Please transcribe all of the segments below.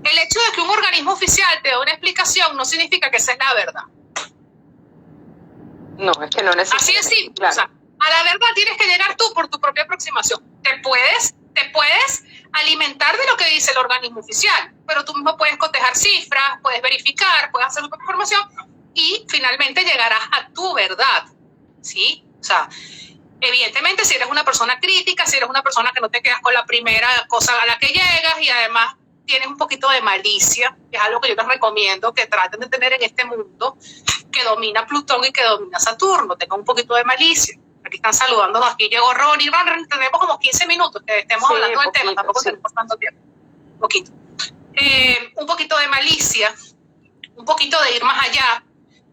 El hecho de que un organismo oficial te dé una explicación no significa que esa es la verdad. No, es que no necesitas. Así es simple. Claro. O sea, a la verdad tienes que llegar tú por tu propia aproximación. Te puedes alimentar de lo que dice el organismo oficial, pero tú mismo puedes cotejar cifras, puedes verificar, puedes hacer tu propia información y finalmente llegarás a tu verdad, ¿sí? O sea, evidentemente si eres una persona crítica, si eres una persona que no te quedas con la primera cosa a la que llegas y además tienes un poquito de malicia, que es algo que yo les recomiendo que traten de tener en este mundo que domina Plutón y que domina Saturno, tengan un poquito de malicia. Aquí están saludándonos, aquí llegó Ronnie, tenemos como 15 minutos que estemos hablando del tema, tampoco tenemos tanto tiempo, poquito. Un poquito de malicia, un poquito de ir más allá,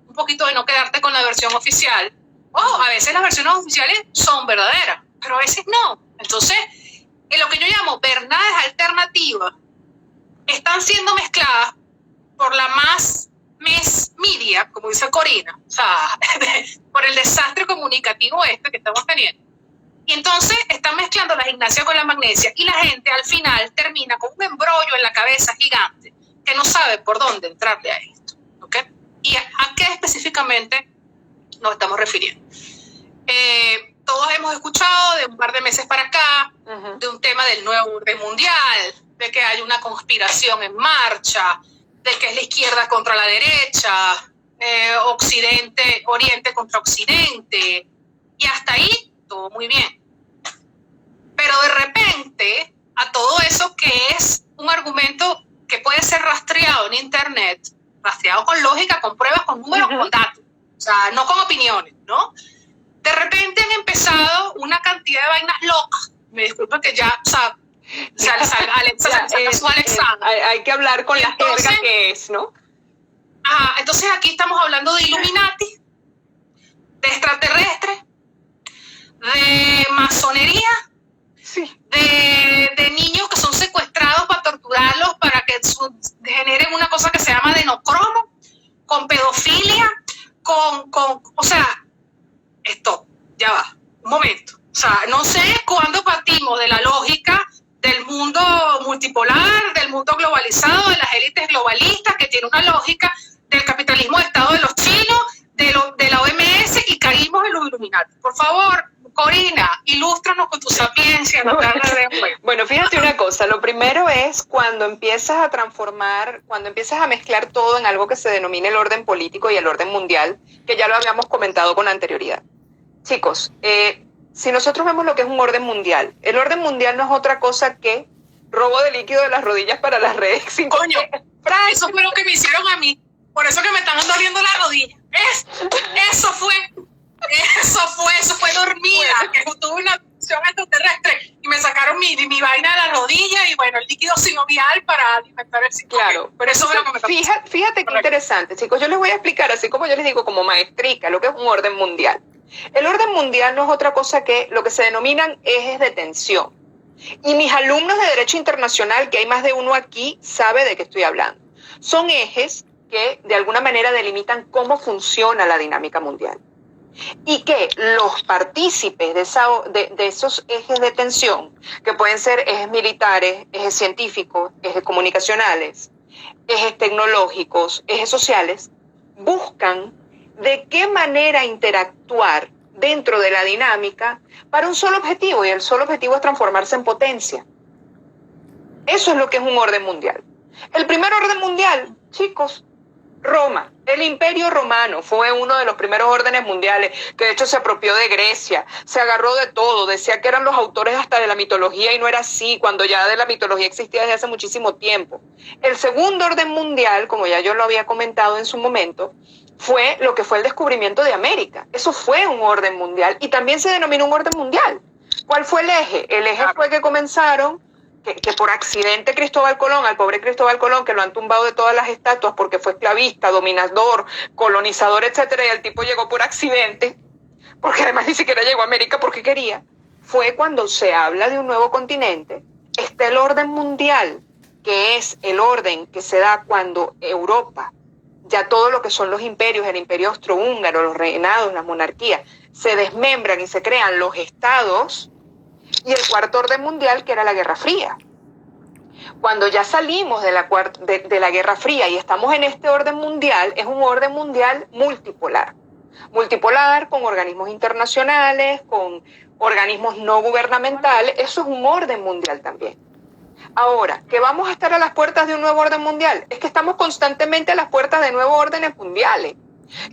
un poquito de no quedarte con la versión oficial. A veces las versiones oficiales son verdaderas, pero a veces no. Entonces, en lo que yo llamo verdades alternativas, están siendo mezcladas por la más media, como dice Corina, o sea, por el desastre comunicativo que estamos teniendo. Y entonces están mezclando la gimnasia con la magnesia y la gente al final termina con un embrollo en la cabeza gigante que no sabe por dónde entrarle a esto. ¿Okay? ¿Y a qué específicamente nos estamos refiriendo? Todos hemos escuchado de un par de meses para acá de un tema del nuevo orden mundial, de que hay una conspiración en marcha, de que es la izquierda contra la derecha, Oriente contra Occidente, y hasta ahí todo muy bien. Pero de repente, a todo eso que es un argumento que puede ser rastreado en Internet, rastreado con lógica, con pruebas, con números, con datos, o sea, no con opiniones, ¿no? De repente han empezado una cantidad de vainas locas, me disculpa que ya, o sea, hay que hablar con la jerga que es, ¿no? Entonces aquí estamos hablando de Illuminati, de extraterrestres, de masonería, de niños que son secuestrados para torturarlos para que generen una cosa que se llama adenocromo, con pedofilia, o sea, esto, ya va, un momento. O sea, no sé cuándo partimos de la lógica del mundo multipolar, del mundo globalizado, de las élites globalistas, que tiene una lógica del capitalismo de Estado de los chinos, de la OMS, y caímos en los Illuminati. Por favor, Corina, ilústranos con tu sapiencia. Bueno, fíjate una cosa, lo primero es cuando empiezas a transformar, cuando empiezas a mezclar todo en algo que se denomina el orden político y el orden mundial, que ya lo habíamos comentado con anterioridad. Chicos, si nosotros vemos lo que es un orden mundial, el orden mundial no es otra cosa que robo de líquido de las rodillas para las redes. Coño, eso fue lo que me hicieron a mí, por eso que me están doliendo las rodillas. Eso fue dormida, que tuve una visión extraterrestre y me sacaron mi vaina de la rodilla y bueno, el líquido sinovial para alimentar el ciclo. Claro, pero eso es lo que me fíjate qué interesante, chicos. Yo les voy a explicar, así como yo les digo como maestrica, lo que es un orden mundial. El orden mundial no es otra cosa que lo que se denominan ejes de tensión. Y mis alumnos de Derecho Internacional, que hay más de uno aquí, sabe de qué estoy hablando. Son ejes que de alguna manera delimitan cómo funciona la dinámica mundial. Y que los partícipes de esos ejes de tensión, que pueden ser ejes militares, ejes científicos, ejes comunicacionales, ejes tecnológicos, ejes sociales, buscan de qué manera interactuar dentro de la dinámica para un solo objetivo, y el solo objetivo es transformarse en potencia. Eso es lo que es un orden mundial. El primer orden mundial, chicos, Roma, el Imperio Romano fue uno de los primeros órdenes mundiales, que de hecho se apropió de Grecia, se agarró de todo, decía que eran los autores hasta de la mitología y no era así, cuando ya de la mitología existía desde hace muchísimo tiempo. El segundo orden mundial, como ya yo lo había comentado en su momento, fue lo que fue el descubrimiento de América. Eso fue un orden mundial y también se denominó un orden mundial. ¿Cuál fue el eje? El eje fue que comenzaron, que por accidente Cristóbal Colón, al pobre Cristóbal Colón, que lo han tumbado de todas las estatuas porque fue esclavista, dominador, colonizador, etcétera, y el tipo llegó por accidente, porque además ni siquiera llegó a América porque quería. Fue cuando se habla de un nuevo continente, está el orden mundial, que es el orden que se da cuando Europa, ya todo lo que son los imperios, el imperio austrohúngaro, los reinados, las monarquías, se desmembran y se crean los estados, y el cuarto orden mundial, que era la Guerra Fría. Cuando ya salimos de la Guerra Fría y estamos en este orden mundial, es un orden mundial multipolar. Multipolar, con organismos internacionales, con organismos no gubernamentales, eso es un orden mundial también. Ahora, ¿que vamos a estar a las puertas de un nuevo orden mundial? Es que estamos constantemente a las puertas de nuevos órdenes mundiales.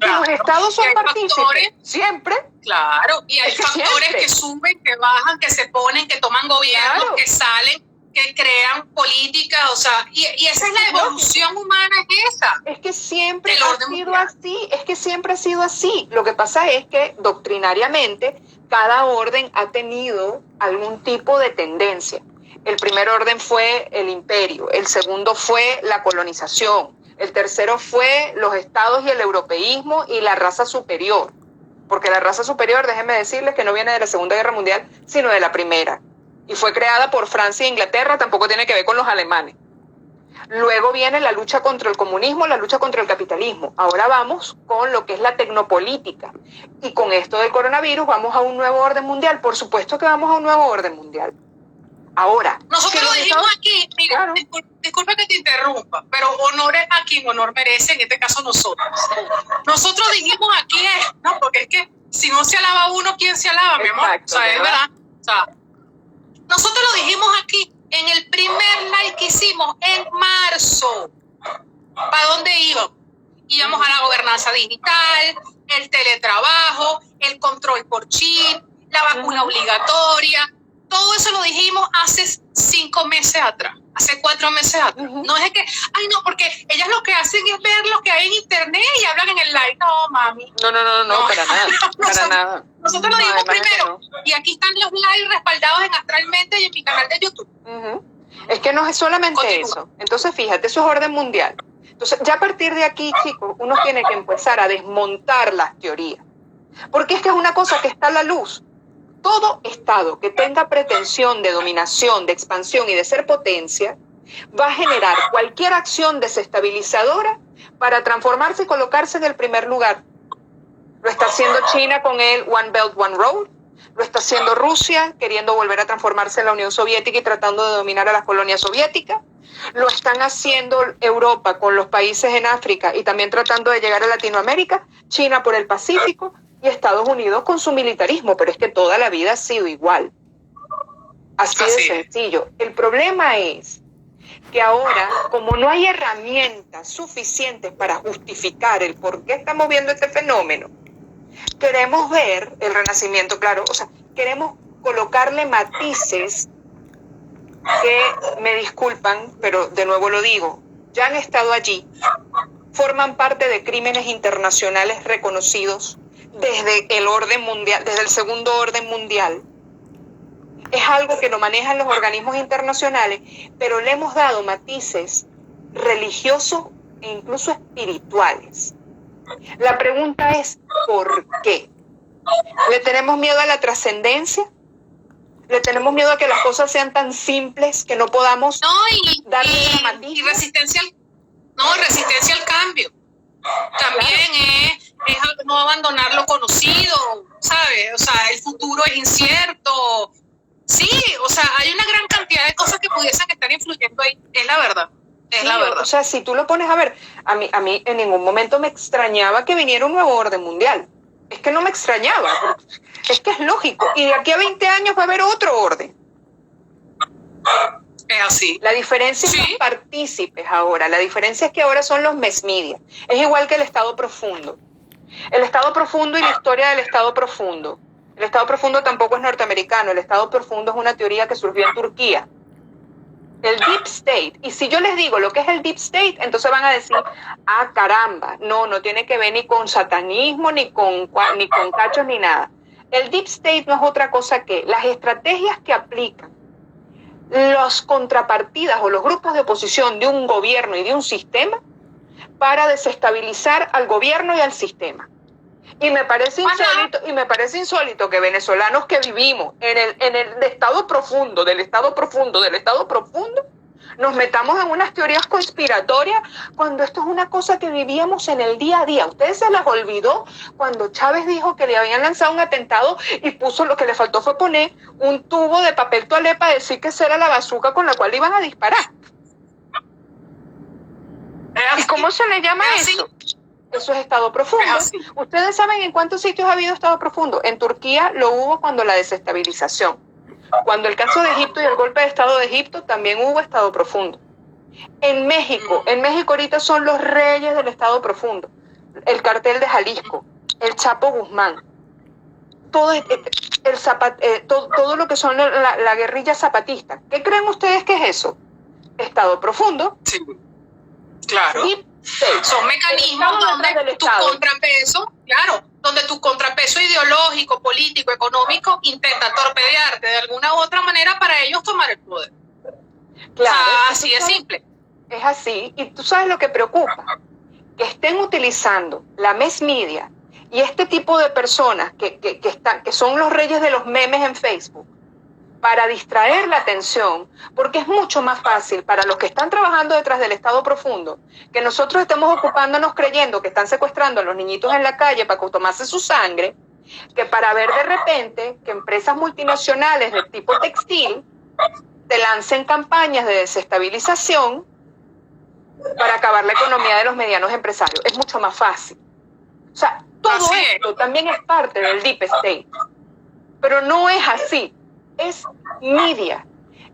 Claro, que los estados son partícipes, siempre. Claro, y hay factores siempre. Que suben, que bajan, que se ponen, que toman gobiernos, claro. Que salen, que crean políticas, o sea, y esa es la evolución humana, es esa. Es que siempre ha sido así, es que siempre ha sido así. Lo que pasa es que doctrinariamente cada orden ha tenido algún tipo de tendencia. El primer orden fue el imperio, el segundo fue la colonización, el tercero fue los estados y el europeísmo y la raza superior. Porque la raza superior, déjenme decirles que no viene de la Segunda Guerra Mundial, sino de la Primera. Y fue creada por Francia e Inglaterra, tampoco tiene que ver con los alemanes. Luego viene la lucha contra el comunismo, la lucha contra el capitalismo. Ahora vamos con lo que es la tecnopolítica. Y con esto del coronavirus vamos a un nuevo orden mundial. Por supuesto que vamos a un nuevo orden mundial. Ahora, nosotros lo dijimos aquí, mira, claro. Disculpa que te interrumpa, pero honor es a quien honor merece, en este caso nosotros. Nosotros dijimos aquí, no, porque es que si no se alaba uno, ¿quién se alaba, mi amor? O sea, es verdad. O sea, nosotros lo dijimos aquí en el primer live que hicimos en marzo. ¿Para dónde íbamos? Íbamos a la gobernanza digital, el teletrabajo, el control por chip, la vacuna obligatoria. Todo eso lo dijimos hace 5 meses atrás, hace 4 meses atrás. No es que, ay no, porque ellas lo que hacen es ver lo que hay en internet y hablan en el live. No, mami. No, para nada, para nada. Nosotros lo dijimos primero, y aquí están los lives respaldados en Astralmente y en mi canal de YouTube. Es que no es solamente eso. Entonces, fíjate, eso es orden mundial. Entonces, ya a partir de aquí, chicos, uno tiene que empezar a desmontar las teorías. Porque es que es una cosa que está a la luz. Todo Estado que tenga pretensión de dominación, de expansión y de ser potencia, va a generar cualquier acción desestabilizadora para transformarse y colocarse en el primer lugar. Lo está haciendo China con el One Belt, One Road. Lo está haciendo Rusia, queriendo volver a transformarse en la Unión Soviética y tratando de dominar a las colonias soviéticas. Lo están haciendo Europa con los países en África y también tratando de llegar a Latinoamérica. China por el Pacífico. Y Estados Unidos con su militarismo, pero es que toda la vida ha sido igual. Así de sencillo. El problema es que ahora, como no hay herramientas suficientes para justificar el por qué estamos viendo este fenómeno, queremos ver el renacimiento, claro, o sea, queremos colocarle matices que, me disculpan, pero de nuevo lo digo, ya han estado allí, forman parte de crímenes internacionales reconocidos desde el orden mundial, desde el segundo orden mundial. Es algo que lo manejan los organismos internacionales, pero le hemos dado matices religiosos e incluso espirituales. La pregunta es, ¿por qué? ¿Le tenemos miedo a la trascendencia? ¿Le tenemos miedo a que las cosas sean tan simples que no podamos darle dramatismo? Y resistencia al cambio. También es no abandonar lo conocido, ¿sabes? O sea, el futuro es incierto. Sí, o sea, hay una gran cantidad de cosas que pudiesen estar influyendo ahí. Es la verdad. Es la verdad. O sea, si tú lo pones a ver, a mí en ningún momento me extrañaba que viniera un nuevo orden mundial. Es que no me extrañaba. Es que es lógico. Y de aquí a 20 años va a haber otro orden. Es así. La diferencia es los partícipes ahora. La diferencia es que ahora son los mass media. Es igual que el Estado profundo. El Estado profundo y la historia del Estado profundo. El Estado profundo tampoco es norteamericano. El Estado profundo es una teoría que surgió en Turquía. El Deep State. Y si yo les digo lo que es el Deep State, entonces van a decir, ah, caramba, no tiene que ver ni con satanismo, ni con cachos, ni nada. El Deep State no es otra cosa que las estrategias que aplican las contrapartidas o los grupos de oposición de un gobierno y de un sistema para desestabilizar al gobierno y al sistema. Y me parece insólito que venezolanos que vivimos en el estado profundo, del estado profundo, nos metamos en unas teorías conspiratorias cuando esto es una cosa que vivíamos en el día a día. ¿Ustedes se las olvidó cuando Chávez dijo que le habían lanzado un atentado y puso, lo que le faltó fue poner un tubo de papel toalé para decir que esa era la bazuca con la cual iban a disparar? ¿Y cómo se le llama eso? Eso es estado profundo. ¿Ustedes saben en cuántos sitios ha habido estado profundo? En Turquía lo hubo cuando la desestabilización. Cuando el caso de Egipto y el golpe de estado de Egipto también hubo estado profundo. En México ahorita son los reyes del estado profundo. El cartel de Jalisco, el Chapo Guzmán, todo lo que son la guerrilla zapatista. ¿Qué creen ustedes que es eso? Estado profundo. Sí, claro. Son mecanismos donde tu contrapeso, donde tu contrapeso ideológico, político, económico intenta torpedearte de alguna u otra manera para ellos tomar el poder. Claro, así de simple. Es así. Y tú sabes lo que preocupa, que estén utilizando la mass media y este tipo de personas que son los reyes de los memes en Facebook para distraer la atención, porque es mucho más fácil para los que están trabajando detrás del estado profundo que nosotros estemos ocupándonos creyendo que están secuestrando a los niñitos en la calle para tomarse su sangre, que para ver de repente que empresas multinacionales de tipo textil te lancen campañas de desestabilización para acabar la economía de los medianos empresarios. Es mucho más fácil. O sea, todo esto también es parte del Deep State, pero no es así. Es media,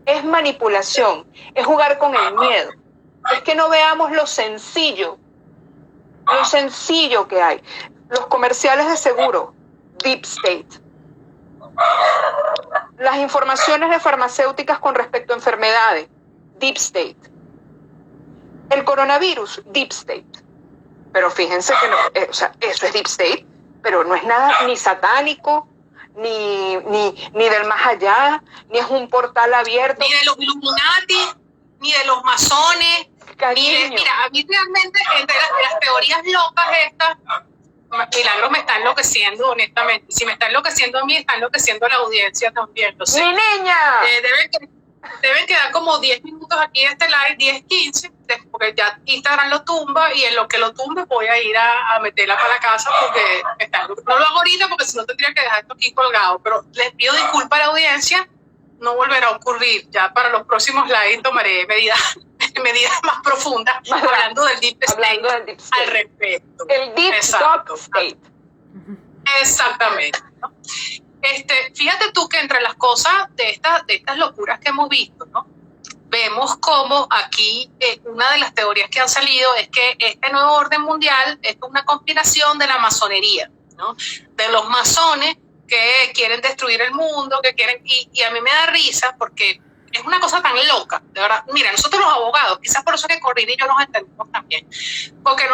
es manipulación, es jugar con el miedo. Es que no veamos lo sencillo que hay. Los comerciales de seguro, Deep State. Las informaciones de farmacéuticas con respecto a enfermedades, Deep State. El coronavirus, Deep State. Pero fíjense que no, eso es Deep State, pero no es nada ni satánico, ni del más allá, ni es un portal abierto. Ni de los Illuminati, ni de los masones. Mira, a mí realmente, entre las teorías locas estas, Milagros me está enloqueciendo, honestamente. Si me está enloqueciendo a mí, está enloqueciendo a la audiencia también. ¡Mi niña! Deben quedar como 10 minutos aquí de este live, 10, 15, porque ya Instagram lo tumba, y en lo que lo tumbe voy a ir a meterla para la casa, porque no lo hago ahorita porque si no tendría que dejar esto aquí colgado, pero les pido disculpas a la audiencia, no volverá a ocurrir. Ya para los próximos lives tomaré medidas más profundas, hablando del Deep State al respecto. El Deep Dark State. Exactamente, ¿no? Fíjate tú que entre las cosas de estas locuras que hemos visto, ¿no? Vemos como aquí una de las teorías que han salido es que este nuevo orden mundial es una conspiración de la masonería, ¿no? De los masones que quieren destruir el mundo, que quieren, y a mí me da risa porque es una cosa tan loca, de verdad. Mira, nosotros los abogados, quizás por eso que Corina y yo nos entendemos también, porque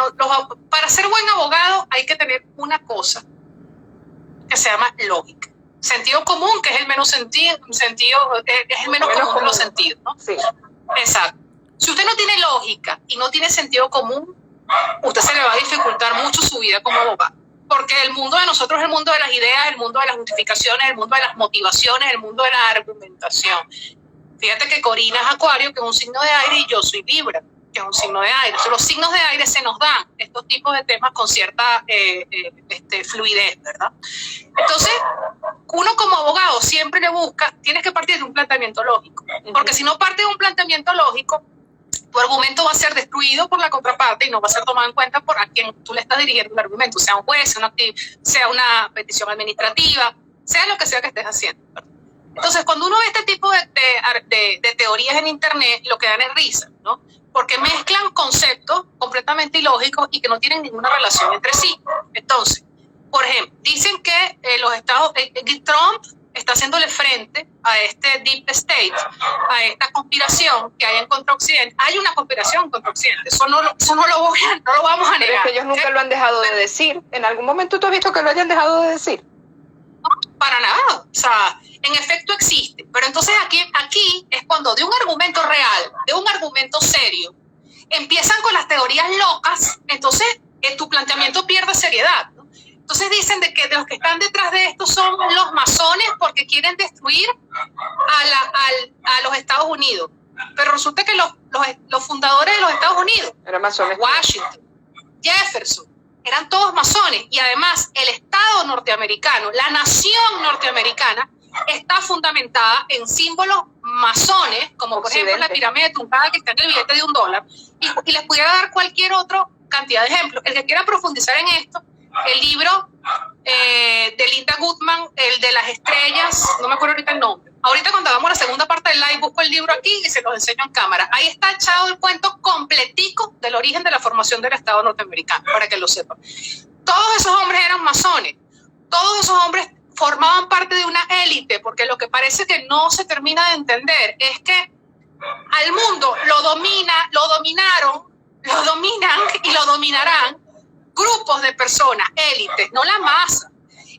para ser buen abogado hay que tener una cosa que se llama lógica. Sentido común, que es el menos es el menos común de los sentidos, ¿no? Sí. Exacto. Si usted no tiene lógica y no tiene sentido común, usted se le va a dificultar mucho su vida como abogado. Porque el mundo de nosotros es el mundo de las ideas, el mundo de las justificaciones, el mundo de las motivaciones, el mundo de la argumentación. Fíjate que Corina es Acuario, que es un signo de aire, y yo soy Libra, que es un signo de aire. Entonces, los signos de aire se nos dan estos tipos de temas con cierta fluidez, ¿verdad? Entonces, uno como abogado siempre le busca, tienes que partir de un planteamiento lógico, porque si no parte de un planteamiento lógico, tu argumento va a ser destruido por la contraparte y no va a ser tomado en cuenta por a quien tú le estás dirigiendo el argumento, sea un juez, sea una petición administrativa, sea lo que sea que estés haciendo, ¿verdad? Entonces, cuando uno ve este tipo de teorías en Internet, lo que dan es risa, ¿no? Porque mezclan conceptos completamente ilógicos y que no tienen ninguna relación entre sí. Entonces, por ejemplo, dicen que Trump está haciéndole frente a este Deep State, a esta conspiración que hay en contra Occidente. Hay una conspiración contra Occidente, eso no lo vamos a negar. Pero es que ellos nunca lo han dejado de decir. ¿En algún momento tú has visto que lo hayan dejado de decir? No, para nada. O sea, en efecto existe. Pero entonces aquí es cuando de un argumento real, de un argumento serio, empiezan con las teorías locas, entonces tu planteamiento pierde seriedad, ¿no? Entonces dicen de que los que están detrás de esto son los masones porque quieren destruir a los Estados Unidos. Pero resulta que los fundadores de los Estados Unidos, eran masones. Washington, Jefferson, eran todos masones. Y además el Estado norteamericano, la nación norteamericana, está fundamentada en símbolos masones, como por ejemplo la pirámide de Tuncada que está en el billete de $1, y les pudiera dar cualquier otra cantidad de ejemplos. El que quiera profundizar en esto, el libro de Linda Goodman, el de las estrellas, no me acuerdo ahorita el nombre. Ahorita cuando hagamos la segunda parte del live, busco el libro aquí y se los enseño en cámara. Ahí está echado el cuento completico del origen de la formación del Estado norteamericano, para que lo sepan. Todos esos hombres eran masones, todos esos hombres formaban parte de una élite, porque lo que parece que no se termina de entender es que al mundo lo dominan y lo dominarán grupos de personas, élites, no la masa.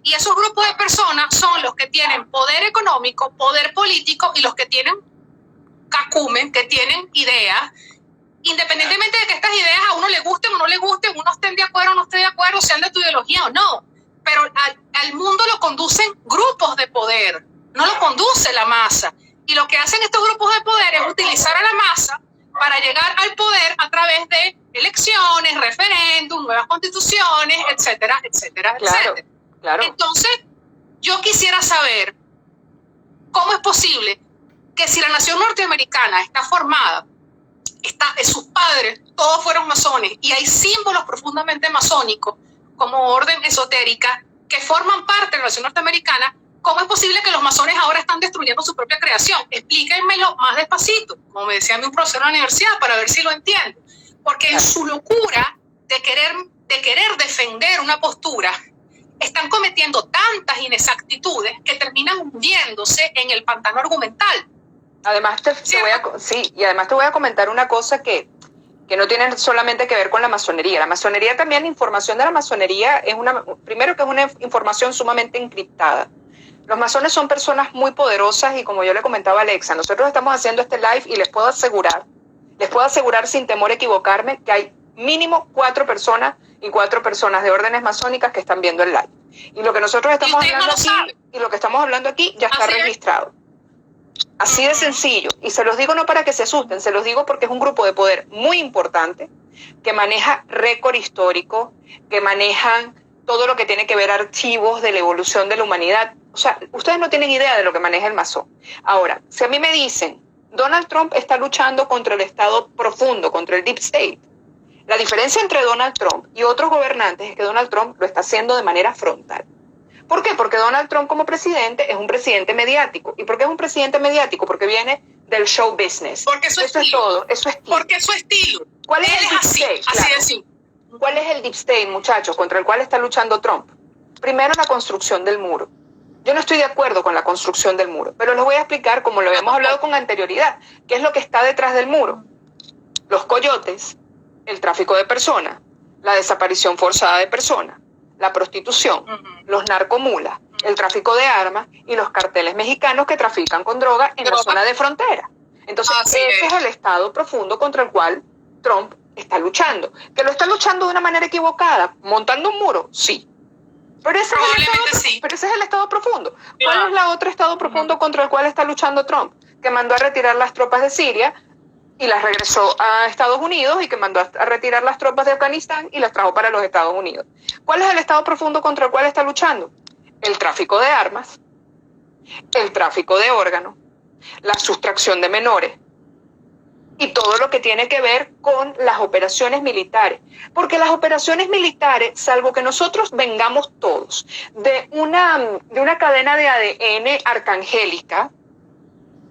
Y esos grupos de personas son los que tienen poder económico, poder político y los que tienen cacumen, que tienen ideas, independientemente de que estas ideas a uno le gusten o no le gusten, uno estén de acuerdo o no esté de acuerdo, sean de tu ideología o no. Pero al mundo lo conducen grupos de poder, no lo conduce la masa. Y lo que hacen estos grupos de poder es utilizar a la masa para llegar al poder a través de elecciones, referéndum, nuevas constituciones, etcétera, etcétera, etcétera. Claro. Entonces, yo quisiera saber cómo es posible que si la nación norteamericana está formada, sus padres todos fueron masones y hay símbolos profundamente masónicos como orden esotérica que forman parte de la nación norteamericana, ¿cómo es posible que los masones ahora están destruyendo su propia creación? Explíquenmelo más despacito, como me decía mi profesor en la universidad, para ver si lo entiendo. Porque en su locura de querer defender una postura, están cometiendo tantas inexactitudes que terminan hundiéndose en el pantano argumental. Además, te voy a comentar una cosa que no tiene solamente que ver con la masonería. La masonería también, la información de la masonería es primero que es una información sumamente encriptada. Los masones son personas muy poderosas y como yo le comentaba a Alexa, nosotros estamos haciendo este live y les puedo asegurar sin temor a equivocarme que hay mínimo 4 personas y 4 personas de órdenes masónicas que están viendo el live. Y lo que nosotros estamos hablando aquí ya está registrado. Así de sencillo. Y se los digo no para que se asusten, se los digo porque es un grupo de poder muy importante que maneja récord histórico, que manejan todo lo que tiene que ver archivos de la evolución de la humanidad. O sea, ustedes no tienen idea de lo que maneja el masón. Ahora, si a mí me dicen, Donald Trump está luchando contra el Estado profundo, contra el Deep State, la diferencia entre Donald Trump y otros gobernantes es que Donald Trump lo está haciendo de manera frontal. ¿Por qué? Porque Donald Trump como presidente es un presidente mediático. ¿Y por qué es un presidente mediático? Porque viene del show business. Porque eso es todo, eso es estilo. Porque es su estilo. ¿Cuál es el Deep State? Así de simple. ¿Cuál es el Deep State, muchachos, contra el cual está luchando Trump? Primero, la construcción del muro. Yo no estoy de acuerdo con la construcción del muro, pero les voy a explicar, como lo habíamos hablado con anterioridad, qué es lo que está detrás del muro. Los coyotes, el tráfico de personas, la desaparición forzada de personas, la prostitución, los narcomulas, el tráfico de armas y los carteles mexicanos que trafican con droga en la zona de frontera. Entonces, ese es el estado profundo contra el cual Trump está luchando. ¿Que lo está luchando de una manera equivocada? ¿Montando un muro? Sí. Pero ese es el estado profundo. ¿Cuál es la otro estado profundo contra el cual está luchando Trump? Que mandó a retirar las tropas de Siria y las regresó a Estados Unidos y que mandó a retirar las tropas de Afganistán y las trajo para los Estados Unidos. ¿Cuál es el estado profundo contra el cual está luchando? El tráfico de armas, el tráfico de órganos, la sustracción de menores y todo lo que tiene que ver con las operaciones militares. Porque las operaciones militares, salvo que nosotros vengamos todos de una cadena de ADN arcangélica,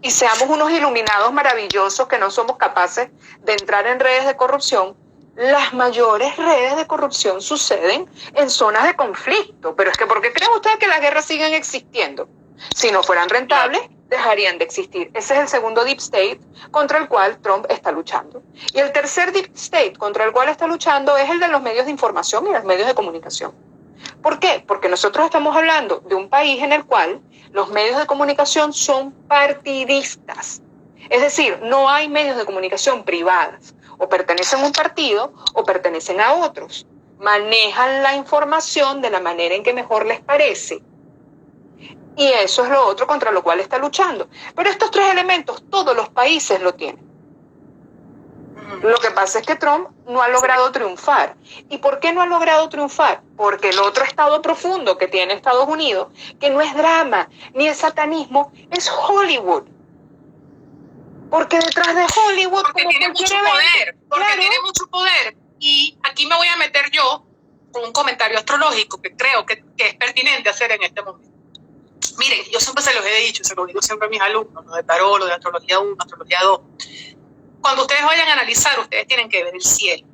y seamos unos iluminados maravillosos que no somos capaces de entrar en redes de corrupción, las mayores redes de corrupción suceden en zonas de conflicto. Pero es que, ¿por qué creen ustedes que las guerras siguen existiendo? Si no fueran rentables, dejarían de existir. Ese es el segundo Deep State contra el cual Trump está luchando. Y el tercer Deep State contra el cual está luchando es el de los medios de información y los medios de comunicación. ¿Por qué? Porque nosotros estamos hablando de un país en el cual los medios de comunicación son partidistas. Es decir, no hay medios de comunicación privadas. O pertenecen a un partido o pertenecen a otros. Manejan la información de la manera en que mejor les parece. Y eso es lo otro contra lo cual está luchando. Pero estos 3 elementos todos los países lo tienen. Lo que pasa es que Trump no ha logrado triunfar. ¿Y por qué no ha logrado triunfar? Porque el otro estado profundo que tiene Estados Unidos, que no es drama ni es satanismo, es Hollywood. Porque detrás de Hollywood... Porque tiene mucho poder, tiene mucho poder. Y aquí me voy a meter yo con un comentario astrológico que creo que es pertinente hacer en este momento. Miren, yo siempre se los he dicho, se los digo siempre a mis alumnos, lo de tarot, lo de astrología 1, astrología 2. Cuando ustedes vayan a analizar, ustedes tienen que ver el cielo,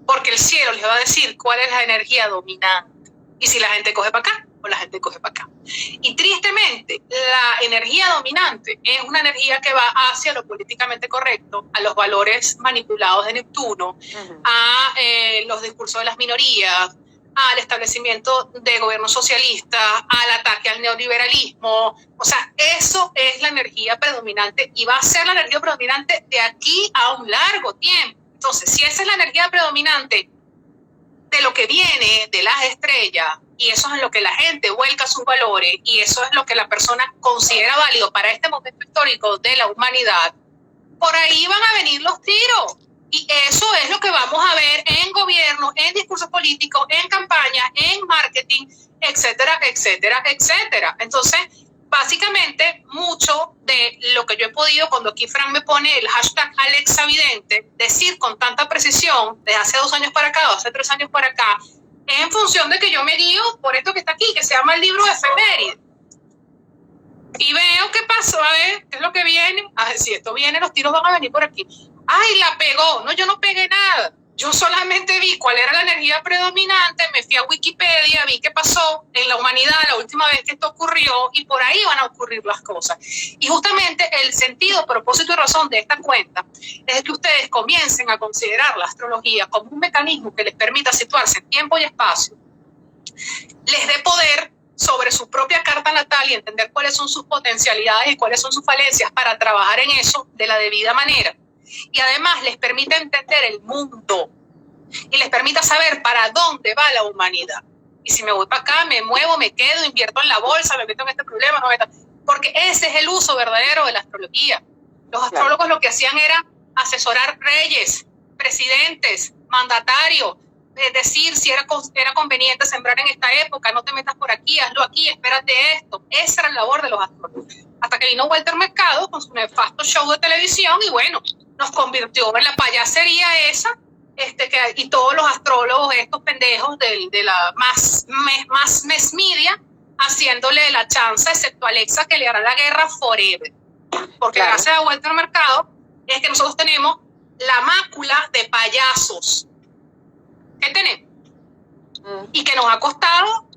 porque el cielo les va a decir cuál es la energía dominante y si la gente coge para acá o la gente coge para acá. Y tristemente, la energía dominante es una energía que va hacia lo políticamente correcto, a los valores manipulados de Neptuno, a los discursos de las minorías, al establecimiento de gobiernos socialistas, al ataque al neoliberalismo. O sea, eso es la energía predominante y va a ser la energía predominante de aquí a un largo tiempo. Entonces, si esa es la energía predominante de lo que viene de las estrellas, y eso es en lo que la gente vuelca sus valores, y eso es lo que la persona considera válido para este momento histórico de la humanidad, por ahí van a venir los tiros. Y eso es lo que vamos a ver en gobierno, en discursos políticos, en campañas, en marketing, etcétera, etcétera, etcétera. Entonces, básicamente, mucho de lo que yo he podido, cuando aquí Fran me pone el hashtag AlexaVidente, decir con tanta precisión, desde hace 2 años para acá, o hace 3 años para acá, es en función de que yo me guío por esto que está aquí, que se llama el libro de efemérides. Y veo qué pasó, a ver, qué es lo que viene. A ver, si esto viene, los tiros van a venir por aquí. ¡Ay, la pegó! No, yo no pegué nada. Yo solamente vi cuál era la energía predominante, me fui a Wikipedia, vi qué pasó en la humanidad la última vez que esto ocurrió y por ahí van a ocurrir las cosas. Y justamente el sentido, propósito y razón de esta cuenta es que ustedes comiencen a considerar la astrología como un mecanismo que les permita situarse en tiempo y espacio, les dé poder sobre su propia carta natal y entender cuáles son sus potencialidades y cuáles son sus falencias para trabajar en eso de la debida manera. Y además les permite entender el mundo y les permita saber para dónde va la humanidad. Y si me voy para acá, me muevo, me quedo, invierto en la bolsa, me meto en este problema, no me meto. Porque ese es el uso verdadero de la astrología. Los astrólogos lo que hacían era asesorar reyes, presidentes, mandatarios, decir si era conveniente sembrar en esta época, no te metas por aquí, hazlo aquí, espérate esto. Esa era la labor de los astrólogos. Hasta que vino Walter Mercado con su nefasto show de televisión y bueno, nos convirtió en la payasería esa, y todos los astrólogos, estos pendejos de la más media, haciéndole la chance, excepto Alexa, que le hará la guerra forever. Porque gracias a Walter Mercado es que nosotros tenemos la mácula de payasos. ¿Qué tenemos? Y que nos ha costado,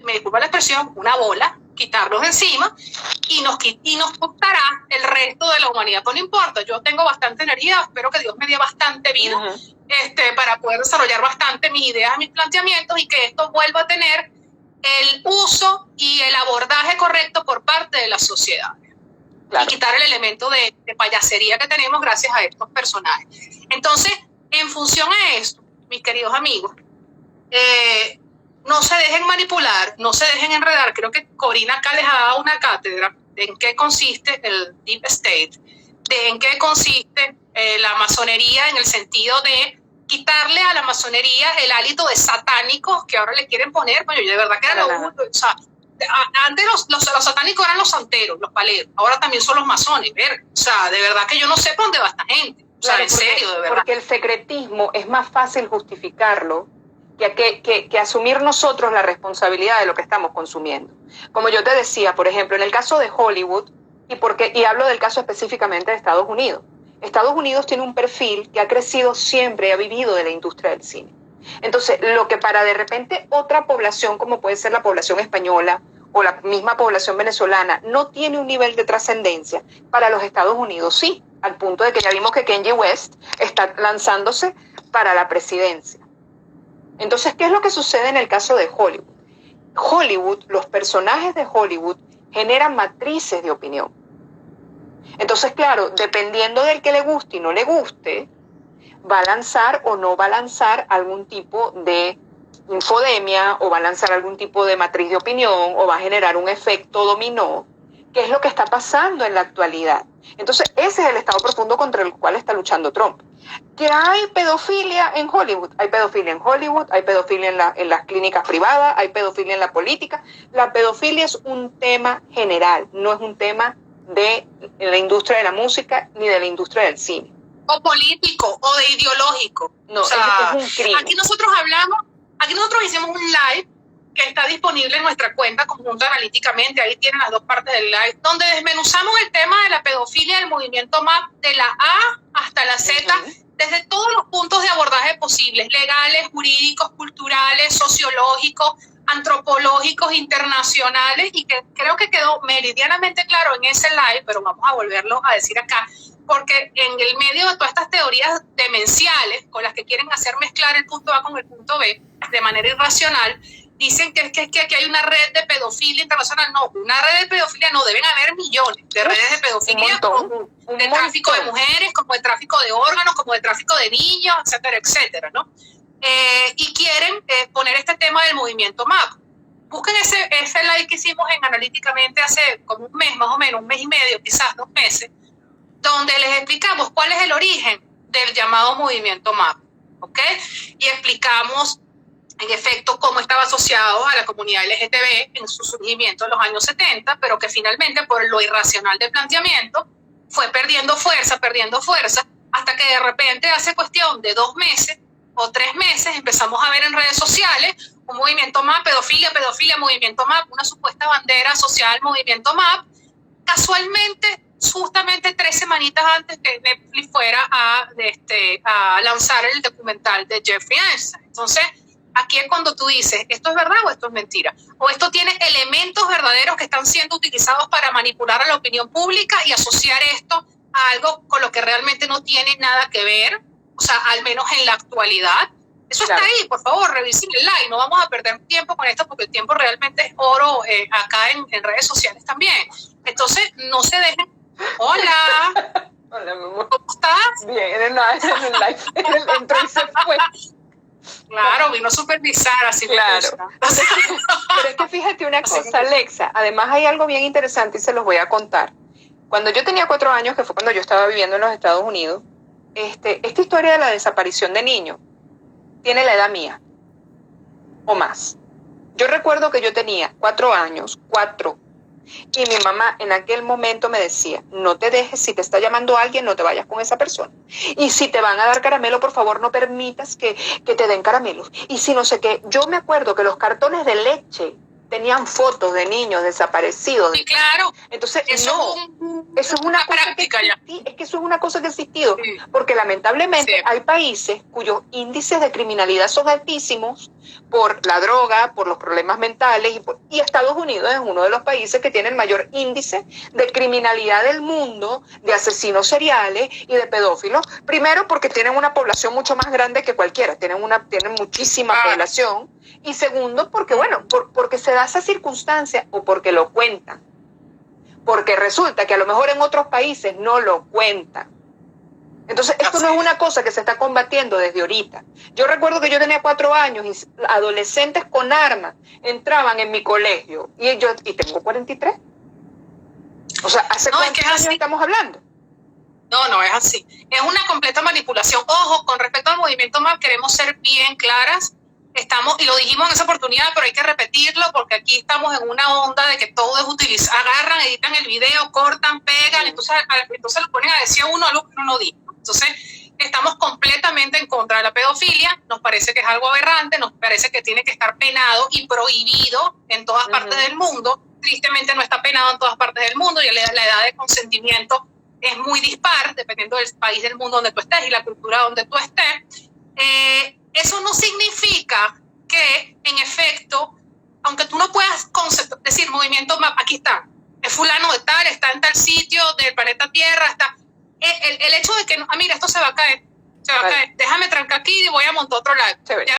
me disculpa la expresión, una bola, quitarlos de encima y nos costará el resto de la humanidad. Pues no importa, yo tengo bastante energía, espero que Dios me dé bastante vida para poder desarrollar bastante mis ideas, mis planteamientos y que esto vuelva a tener el uso y el abordaje correcto por parte de la sociedad. Y quitar el elemento de payasería que tenemos gracias a estos personajes. Entonces, en función a esto, mis queridos amigos, no se dejen manipular, no se dejen enredar. Creo que Corina acá les ha dado una cátedra de en qué consiste el Deep State, de en qué consiste la masonería en el sentido de quitarle a la masonería el hálito de satánicos que ahora le quieren poner. Bueno, de verdad que era lo o sea, antes los satánicos eran los santeros, los paleros, ahora también son los masones. O sea, de verdad que yo no sé por dónde va esta gente. O sea, en serio, de verdad. Porque el secretismo es más fácil justificarlo que asumir nosotros la responsabilidad de lo que estamos consumiendo. Como yo te decía, por ejemplo, en el caso de Hollywood, y hablo del caso específicamente de Estados Unidos. Estados Unidos tiene un perfil que ha crecido siempre, ha vivido de la industria del cine. Entonces, lo que para de repente otra población, como puede ser la población española o la misma población venezolana, no tiene un nivel de trascendencia, para los Estados Unidos sí, al punto de que ya vimos que Kanye West está lanzándose para la presidencia. Entonces, ¿qué es lo que sucede en el caso de Hollywood? Hollywood, los personajes de Hollywood generan matrices de opinión. Entonces, claro, dependiendo del que le guste y no le guste, va a lanzar o no va a lanzar algún tipo de infodemia o va a lanzar algún tipo de matriz de opinión o va a generar un efecto dominó, que es lo que está pasando en la actualidad. Entonces, ese es el estado profundo contra el cual está luchando Trump. ¿Que hay pedofilia en Hollywood? Hay pedofilia en Hollywood, hay pedofilia en las clínicas privadas, hay pedofilia en la política. La pedofilia es un tema general, no es un tema de la industria de la música ni de la industria del cine. O político, o de ideológico. No, o sea, es un crimen. Aquí nosotros hicimos un live que está disponible en nuestra cuenta Conjunto Analíticamente, ahí tienen las dos partes del live, donde desmenuzamos el tema de la pedofilia del movimiento MAP de la A hasta la Z, desde todos los puntos de abordaje posibles, legales, jurídicos, culturales, sociológicos, antropológicos, internacionales, y que creo que quedó meridianamente claro en ese live, pero vamos a volverlo a decir acá, porque en el medio de todas estas teorías demenciales con las que quieren hacer mezclar el punto A con el punto B de manera irracional, dicen que aquí hay una red de pedofilia internacional. No, una red de pedofilia no, deben haber millones de redes de pedofilia, como de tráfico de mujeres, como de tráfico de órganos, como de tráfico de niños, etcétera, etcétera, ¿no? Y quieren poner este tema del movimiento MAP. Busquen ese live que hicimos en Analíticamente hace como un mes, más o menos, un mes y medio, quizás 2 meses, donde les explicamos cuál es el origen del llamado movimiento MAP, ¿ok? Y explicamos, en efecto, cómo estaba asociado a la comunidad LGTB en su surgimiento en los años 70, pero que finalmente, por lo irracional del planteamiento, fue perdiendo fuerza, hasta que de repente, hace cuestión de 2 meses o 3 meses, empezamos a ver en redes sociales un movimiento MAP, pedofilia, movimiento MAP, una supuesta bandera social, movimiento MAP. Casualmente, justamente 3 semanitas antes que Netflix fuera a lanzar el documental de Jeffrey Epstein. Entonces, aquí es cuando tú dices, ¿esto es verdad o esto es mentira? O esto tiene elementos verdaderos que están siendo utilizados para manipular a la opinión pública y asociar esto a algo con lo que realmente no tiene nada que ver, o sea, al menos en la actualidad. Eso claro. Está ahí, por favor, revisen el live, no vamos a perder tiempo con esto porque el tiempo realmente es oro acá en redes sociales también. Entonces, no se dejen. Hola. Hola, mi amor. ¿Cómo estás? Bien, en el live, entró y se fue. Claro, vino a supervisar, así claro. Pero es que fíjate una cosa, Alexa, además hay algo bien interesante y se los voy a contar. Cuando yo tenía 4 años, que fue cuando yo estaba viviendo en los Estados Unidos, esta historia de la desaparición de niños tiene la edad mía, o más. Yo recuerdo que yo tenía 4 años, y mi mamá en aquel momento me decía, no te dejes, si te está llamando alguien, no te vayas con esa persona. Y si te van a dar caramelo, por favor, no permitas que te den caramelos. Y si no sé qué, yo me acuerdo que los cartones de leche tenían fotos de niños desaparecidos. Sí, claro. Entonces, eso es una práctica ya. Es que eso es una cosa que ha existido, sí. Porque lamentablemente sí. Hay países cuyos índices de criminalidad son altísimos por la droga, por los problemas mentales, y Estados Unidos es uno de los países que tiene el mayor índice de criminalidad del mundo, de asesinos seriales y de pedófilos. Primero, porque tienen una población mucho más grande que cualquiera, tienen muchísima población. Y segundo, porque bueno, porque se da esa circunstancia o porque lo cuentan. Porque resulta que a lo mejor en otros países no lo cuentan. Entonces, esto no es una cosa que se está combatiendo desde ahorita. Yo recuerdo que yo tenía 4 años y adolescentes con armas entraban en mi colegio. Y tengo 43. O sea, ¿hace cuántos años estamos hablando? No, es así. Es una completa manipulación. Ojo, con respecto al movimiento MAP, queremos ser bien claras. Y lo dijimos en esa oportunidad, pero hay que repetirlo porque aquí estamos en una onda de que todo es utilizar, agarran, editan el video, cortan, pegan, entonces lo ponen a decir a uno algo que uno no dijo. Entonces, estamos completamente en contra de la pedofilia, nos parece que es algo aberrante, nos parece que tiene que estar penado y prohibido en todas partes del mundo. Tristemente no está penado en todas partes del mundo y la edad de consentimiento es muy dispar, dependiendo del país del mundo donde tú estés y la cultura donde tú estés. Eso no significa que, en efecto, aunque tú no puedas decir movimiento MAP, aquí está, es fulano de tal, está en tal sitio del planeta Tierra, está. El hecho de que, mira, esto se va a caer, déjame trancar aquí y voy a montar otro lado.